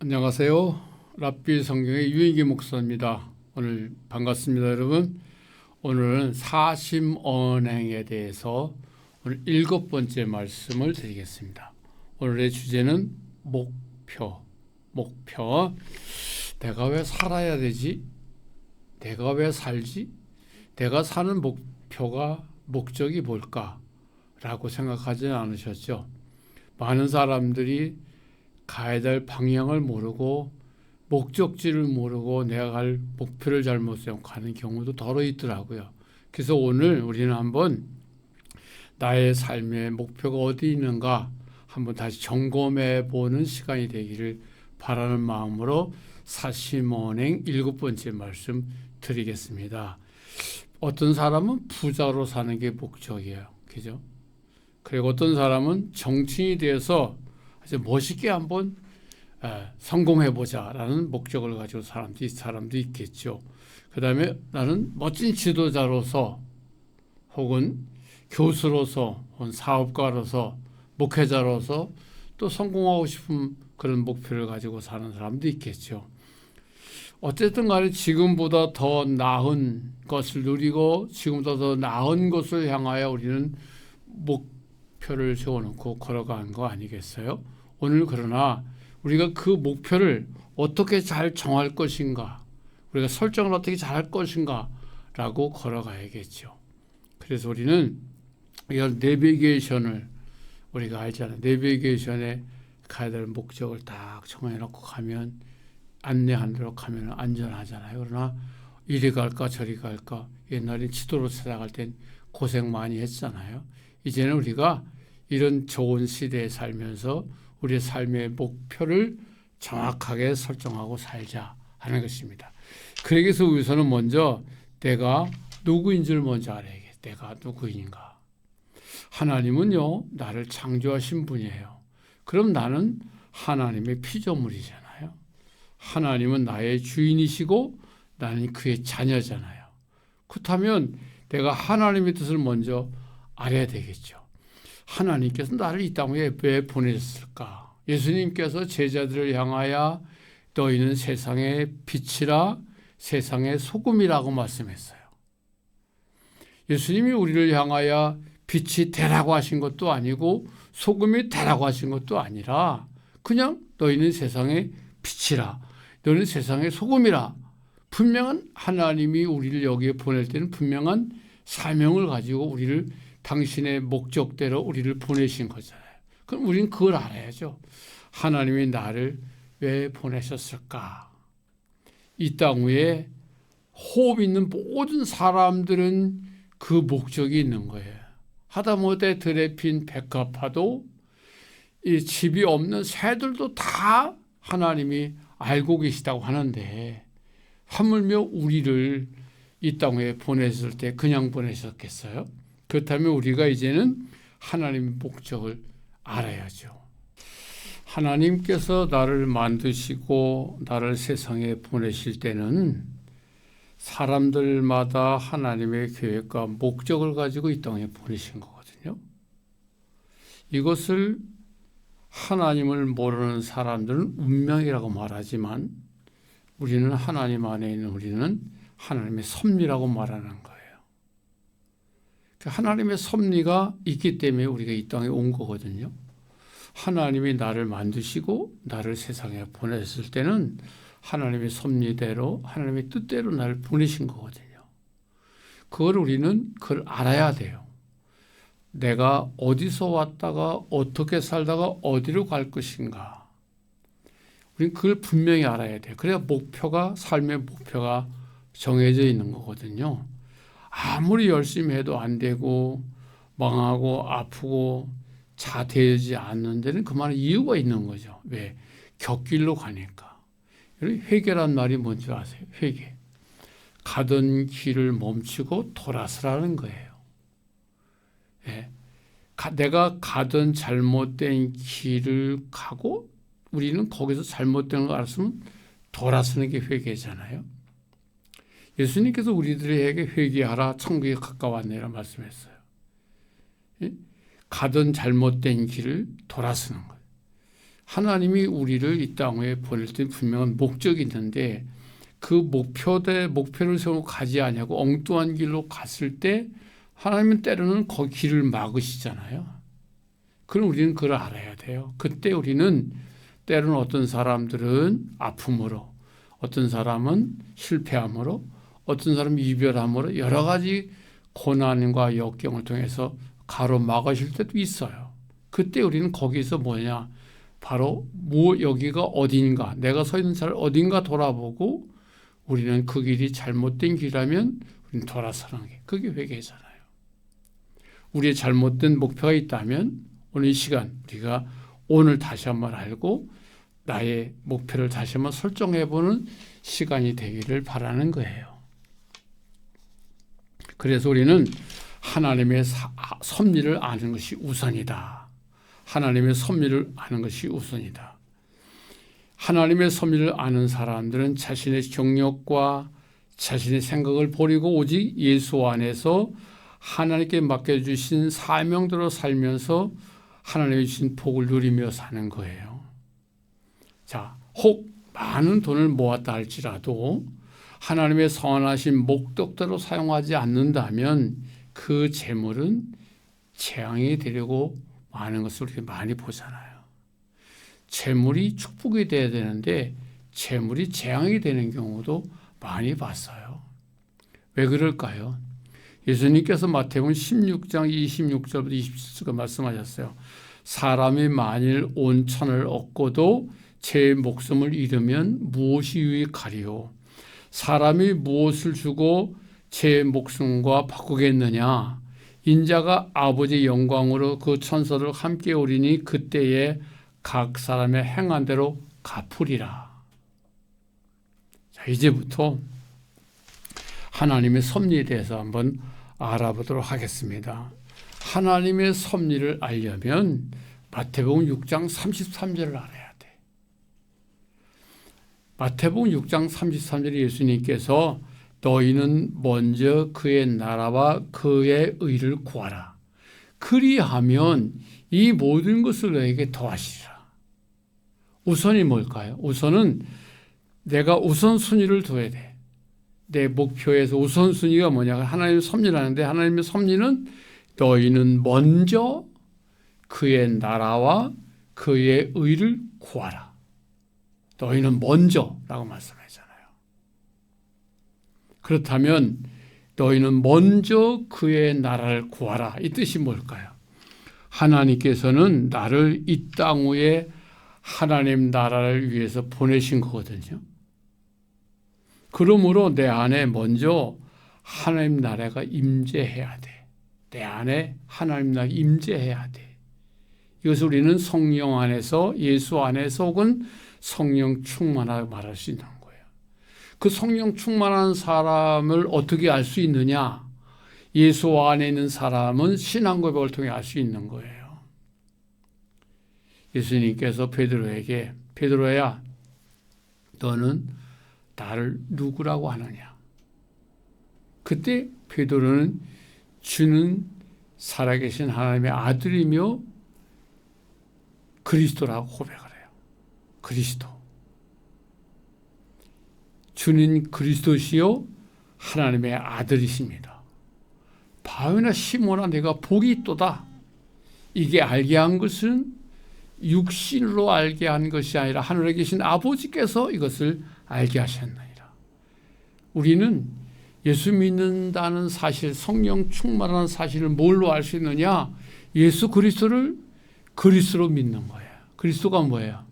안녕하세요. 랍비 성경의 유인기 목사입니다. 오늘 반갑습니다, 여러분. 오늘은 사심언행에 대해서 오늘 7번째 말씀을 드리겠습니다. 오늘의 주제는 목표. 내가 왜 살아야 되지? 내가 왜 살지? 내가 사는 목적이 뭘까? 라고 생각하지 않으셨죠? 많은 사람들이 가야 될 방향을 모르고 목적지를 모르고 내가 갈 목표를 잘못 세우고 가는 경우도 더러 있더라고요. 그래서 오늘 우리는 한번 나의 삶의 목표가 어디 있는가 한번 다시 점검해 보는 시간이 되기를 바라는 마음으로 사심언행 7번째 말씀 드리겠습니다. 어떤 사람은 부자로 사는 게 목적이에요. 그죠? 그리고 어떤 사람은 정치인이 돼서 아주 멋있게 한번 성공해보자라는 목적을 가지고 사람도 있겠죠. 그 다음에 나는 멋진 지도자로서 혹은 교수로서 혹은 사업가로서 목회자로서 또 성공하고 싶은 그런 목표를 가지고 사는 사람도 있겠죠. 어쨌든 간에 지금보다 더 나은 것을 누리고 지금보다 더 나은 것을 향하여 우리는 목표를 세워놓고 걸어가는 거 아니겠어요? 오늘 그러나 우리가 그 목표를 어떻게 잘 정할 것인가, 우리가 설정을 어떻게 잘 할 것인가 라고 걸어가야겠죠. 그래서 우리는 이런 내비게이션을 우리가 알잖아요. 내비게이션에 가야 될 목적을 딱 정해놓고 가면 안내하도록 가면 안전하잖아요. 그러나 이리 갈까 저리 갈까 옛날에 지도로 찾아갈 땐 고생 많이 했잖아요. 이제는 우리가 이런 좋은 시대에 살면서 우리의 삶의 목표를 정확하게 설정하고 살자 하는 것입니다. 그러기 위해서 우선은 먼저 내가 누구인지를 먼저 알아야겠어요. 내가 누구인가. 하나님은요, 나를 창조하신 분이에요. 그럼 나는 하나님의 피조물이잖아요. 하나님은 나의 주인이시고 나는 그의 자녀잖아요. 그렇다면 내가 하나님의 뜻을 먼저 알아야 되겠죠. 하나님께서 나를 이 땅에 왜 보내셨을까? 예수님께서 제자들을 향하여 너희는 세상의 빛이라 세상의 소금이라고 말씀했어요. 예수님이 우리를 향하여 빛이 되라고 하신 것도 아니고 소금이 되라고 하신 것도 아니라 그냥 너희는 세상의 빛이라 너희는 세상의 소금이라 분명한 하나님이 우리를 여기에 보낼 때는 분명한 사명을 가지고 우리를 당신의 목적대로 우리를 보내신 거잖아요. 그럼 우리는 그걸 알아야죠. 하나님이 나를 왜 보내셨을까? 이 땅 위에 호흡 있는 모든 사람들은 그 목적이 있는 거예요. 하다못해 들에 핀 백합화도 이 집이 없는 새들도 다 하나님이 알고 계시다고 하는데 하물며 우리를 이 땅에 보냈을 때 그냥 보내셨겠어요? 그렇다면 우리가 이제는 하나님의 목적을 알아야죠. 하나님께서 나를 만드시고 나를 세상에 보내실 때는 사람들마다 하나님의 계획과 목적을 가지고 이 땅에 보내신 거거든요. 이것을 하나님을 모르는 사람들은 운명이라고 말하지만 우리는 하나님 안에 있는 우리는 하나님의 섭리라고 말하는 거예요. 하나님의 섭리가 있기 때문에 우리가 이 땅에 온 거거든요. 하나님이 나를 만드시고 나를 세상에 보냈을 때는 하나님의 섭리대로 하나님의 뜻대로 나를 보내신 거거든요. 그걸 우리는 그걸 알아야 돼요. 내가 어디서 왔다가 어떻게 살다가 어디로 갈 것인가. 우리는 그걸 분명히 알아야 돼요. 그래야 삶의 목표가 정해져 있는 거거든요. 아무리 열심히 해도 안 되고 망하고 아프고 자되지 않는 데는 그만한 이유가 있는 거죠. 왜? 곁길로 가니까. 회개란 말이 뭔지 아세요? 회개. 가던 길을 멈추고 돌아서라는 거예요. 예. 내가 가던 잘못된 길을 가고 우리는 거기서 잘못된 걸 알았으면 돌아서는 게 회개잖아요. 예수님께서 우리들에게 회개하라 천국에 가까웠네라 말씀했어요. 가던 잘못된 길을 돌아서는 거예요. 하나님이 우리를 이 땅에 보낼 때 분명한 목적이 있는데 그 목표를 세우고 가지 아니하고 엉뚱한 길로 갔을 때 하나님은 때로는 거기 길을 막으시잖아요. 그럼 우리는 그걸 알아야 돼요. 그때 우리는 때로는 어떤 사람들은 아픔으로, 어떤 사람은 실패함으로, 어떤 사람은 이별함으로 여러 가지 고난과 역경을 통해서 가로막으실 때도 있어요. 그때 우리는 거기서 뭐냐? 바로 여기가 어딘가, 내가 서 있는 자리를 어딘가 돌아보고 우리는 그 길이 잘못된 길이라면 우리는 돌아서는 게 그게 회개잖아요. 우리의 잘못된 목표가 있다면 오늘 이 시간 우리가 오늘 다시 한번 알고 나의 목표를 다시 한번 설정해보는 시간이 되기를 바라는 거예요. 그래서 우리는 하나님의 섭리를 아는 것이 우선이다. 하나님의 섭리를 아는 것이 우선이다. 하나님의 섭리를 아는 사람들은 자신의 경력과 자신의 생각을 버리고 오직 예수 안에서 하나님께 맡겨주신 사명대로 살면서 하나님의 주신 복을 누리며 사는 거예요. 자, 혹 많은 돈을 모았다 할지라도 하나님의 선하신 목적대로 사용하지 않는다면 그 재물은 재앙이 되려고 많은 것을 우리가 많이 보잖아요. 재물이 축복이 돼야 되는데 재물이 재앙이 되는 경우도 많이 봤어요. 왜 그럴까요? 예수님께서 마태복음 16장 26절부터 27절까지 말씀하셨어요. 사람이 만일 온 천을 얻고도 제 목숨을 잃으면 무엇이 유익하리요? 사람이 무엇을 주고 제 목숨과 바꾸겠느냐? 인자가 아버지의 영광으로 그 천사들 함께 오리니 그때에 각 사람의 행한 대로 갚으리라. 자, 이제부터 하나님의 섭리에 대해서 한번 알아보도록 하겠습니다. 하나님의 섭리를 알려면 마태복음 6장 33절을 알아야 돼. 마태복음 6장 33절에 예수님께서 너희는 먼저 그의 나라와 그의 의를 구하라. 그리하면 이 모든 것을 너에게 더하시리라. 우선이 뭘까요? 우선은 내가 우선순위를 둬야 돼. 내 목표에서 우선순위가 뭐냐? 하나님의 섭리라는데 하나님의 섭리는 너희는 먼저 그의 나라와 그의 의를 구하라. 너희는 먼저라고 말씀하잖아요. 그렇다면 너희는 먼저 그의 나라를 구하라. 이 뜻이 뭘까요? 하나님께서는 나를 이 땅 위에 하나님 나라를 위해서 보내신 거거든요. 그러므로 내 안에 먼저 하나님 나라가 임재해야 돼. 내 안에 하나님 나라가 임재해야 돼. 이것을 우리는 성령 안에서 예수 안에서 혹은 성령 충만하다고 말할 수 있는 거예요. 그 성령 충만한 사람을 어떻게 알 수 있느냐? 예수 안에 있는 사람은 신앙 고백을 통해 알 수 있는 거예요. 예수님께서 베드로에게 베드로야 너는 나를 누구라고 하느냐? 그때 베드로는 주는 살아계신 하나님의 아들이며 그리스도라고 고백을 해요. 그리스도. 주는 그리스도시요 하나님의 아들이십니다. 바요나 시몬아 내가 복이 있도다. 이게 알게 한 것은 육신으로 알게 한 것이 아니라 하늘에 계신 아버지께서 이것을 알게 하셨나이다. 우리는 예수 믿는다는 사실, 성령 충만한 사실을 뭘로 알 수 있느냐? 예수 그리스도를 그리스도로 믿는 거예요. 그리스도가 뭐예요?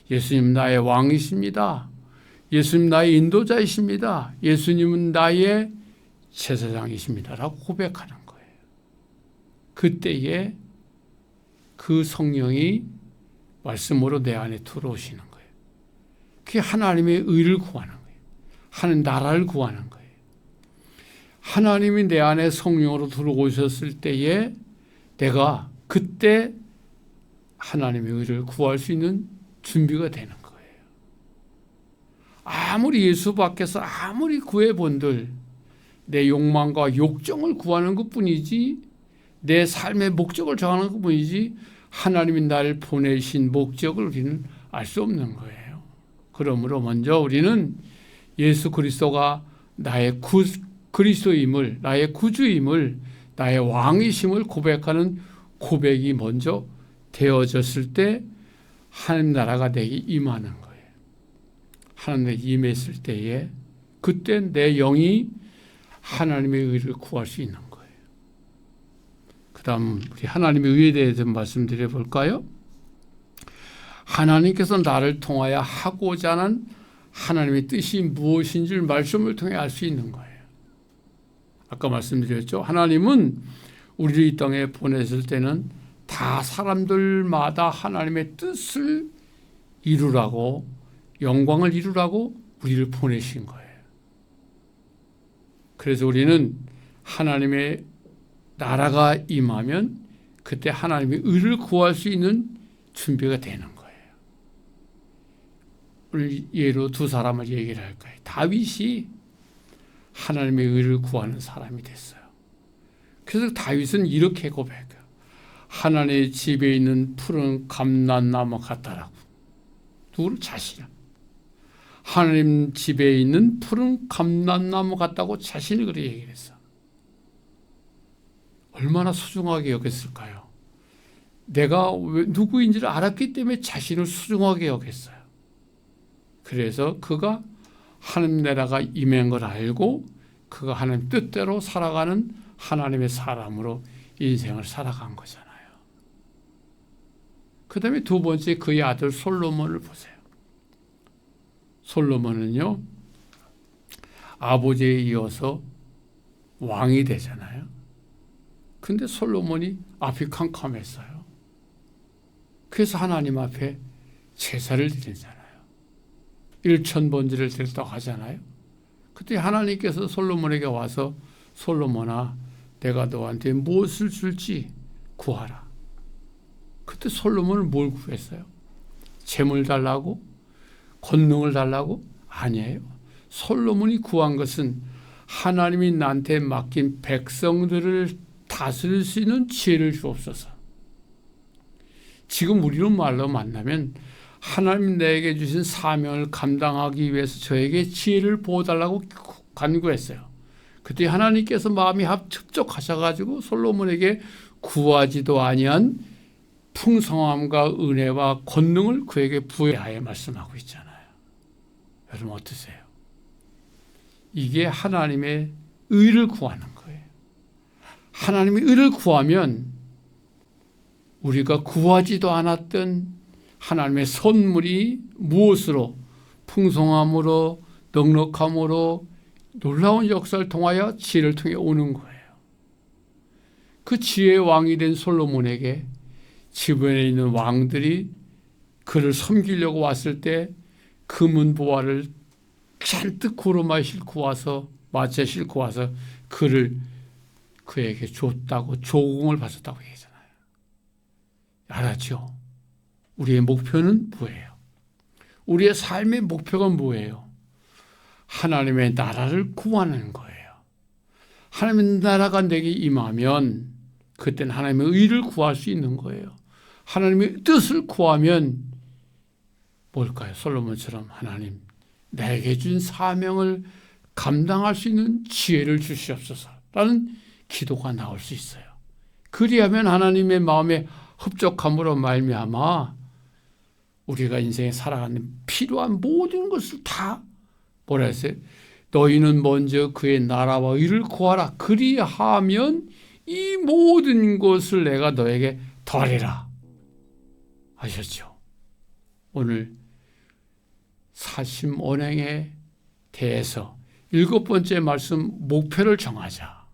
예수님 나의 왕이십니다. 예수님 나의 인도자이십니다. 예수님은 나의 제사장이십니다. 라고 고백하는 거예요. 그때에 그 성령이 말씀으로 내 안에 들어오시는 거예요. 그게 하나님의 의를 구하는 거예요. 하나님 나라를 구하는 거예요. 하나님이 내 안에 성령으로 들어오셨을 때에 내가 그때 하나님의 의를 구할 수 있는 준비가 되는 거예요. 아무리 예수 밖에서 아무리 구해본들 내 욕망과 욕정을 구하는 것뿐이지 내 삶의 목적을 정하는 것뿐이지 하나님이 나를 보내신 목적을 우리는 알 수 없는 거예요. 그러므로 먼저 우리는 예수 그리스도가 나의 그리스도임을, 나의 구주임을, 나의 왕이심을 고백하는 고백이 먼저 되어졌을 때 하나님 나라가 내게 임하는 거예요. 하나님에게 임했을 때에 그때 내 영이 하나님의 의를 구할 수 있는 거예요. 그 다음 우리 하나님의 의에 대해서 말씀드려 볼까요? 하나님께서 나를 통하여 하고자 하는 하나님의 뜻이 무엇인 줄 말씀을 통해 알 수 있는 거예요. 아까 말씀드렸죠. 하나님은 우리를 이 땅에 보냈을 때는 다 사람들마다 하나님의 뜻을 이루라고, 영광을 이루라고 우리를 보내신 거예요. 그래서 우리는 하나님의 나라가 임하면 그때 하나님의 의를 구할 수 있는 준비가 되는 거예요. 오늘 예로 두 사람을 얘기를 할 거예요. 다윗이 하나님의 의를 구하는 사람이 됐어요. 그래서 다윗은 이렇게 고백해요. 하나님의 집에 있는 푸른 감람나무 같다라고. 누구를? 자신을. 하나님 집에 있는 푸른 감람나무 같다고 자신이 그렇게 얘기를 했어. 얼마나 소중하게 여겼을까요? 내가 누구인지를 알았기 때문에 자신을 소중하게 여겼어요. 그래서 그가 하나님 나라가 임한 걸 알고 그가 하나님 뜻대로 살아가는 하나님의 사람으로 인생을 살아간 거잖아요. 그 다음에 두 번째 그의 아들 솔로몬을 보세요. 솔로몬은요, 아버지에 이어서 왕이 되잖아요. 근데 솔로몬이 앞이 캄캄했어요. 그래서 하나님 앞에 제사를 드리잖아요. 일천번제를 드렸다고 하잖아요. 그때 하나님께서 솔로몬에게 와서 솔로몬아, 내가 너한테 무엇을 줄지 구하라. 그때 솔로몬은 뭘 구했어요? 재물 달라고? 권능을 달라고? 아니에요. 솔로몬이 구한 것은 하나님이 나한테 맡긴 백성들을 다스릴 수 있는 지혜를 주옵소서. 지금 우리는 말로 만나면 하나님 내게 주신 사명을 감당하기 위해서 저에게 지혜를 부어달라고 간구했어요. 그때 하나님께서 마음이 흡족하셔가지고 솔로몬에게 구하지도 아니한 풍성함과 은혜와 권능을 그에게 부여하여 말씀하고 있잖아요. 여러분 어떠세요? 이게 하나님의 의를 구하는 거예요. 하나님의 의를 구하면 우리가 구하지도 않았던 하나님의 선물이 무엇으로? 풍성함으로, 넉넉함으로, 놀라운 역사를 통하여 지혜를 통해 오는 거예요. 그 지혜의 왕이 된 솔로몬에게 주변에 있는 왕들이 그를 섬기려고 왔을 때 금은 보화를 잔뜩 구루마에 싣고 와서, 마차에 싣고 와서 그에게 줬다고, 조공을 받았다고 얘기하잖아요. 알았죠? 우리의 목표는 뭐예요? 우리의 삶의 목표가 뭐예요? 하나님의 나라를 구하는 거예요. 하나님의 나라가 내게 임하면 그때는 하나님의 의를 구할 수 있는 거예요. 하나님의 뜻을 구하면 뭘까요? 솔로몬처럼 하나님 내게 준 사명을 감당할 수 있는 지혜를 주시옵소서라는 기도가 나올 수 있어요. 그리하면 하나님의 마음에 흡족함으로 말미암아 우리가 인생에 살아가는 필요한 모든 것을 다 뭐라 했어요? 너희는 먼저 그의 나라와 의를 구하라. 그리하면 이 모든 것을 내가 너에게 더하리라. 아셨죠? 오늘 사심 언행에 대해서 7번째 말씀 목표를 정하자.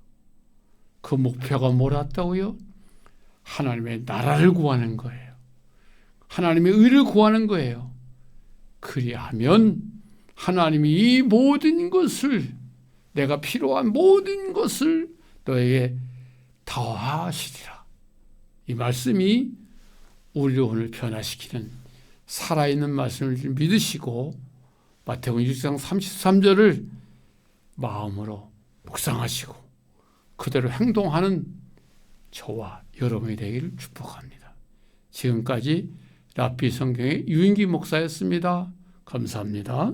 그 목표가 뭐랬다고요? 하나님의 나라를 구하는 거예요. 하나님의 의를 구하는 거예요. 그리하면 하나님이 이 모든 것을, 내가 필요한 모든 것을 너에게 더하시리라. 이 말씀이 우리를 오늘 변화시키는 살아있는 말씀을 믿으시고 마태복음 6장 33절을 마음으로 묵상하시고 그대로 행동하는 저와 여러분이 되기를 축복합니다. 지금까지 라피 성경의 유인기 목사였습니다. 감사합니다.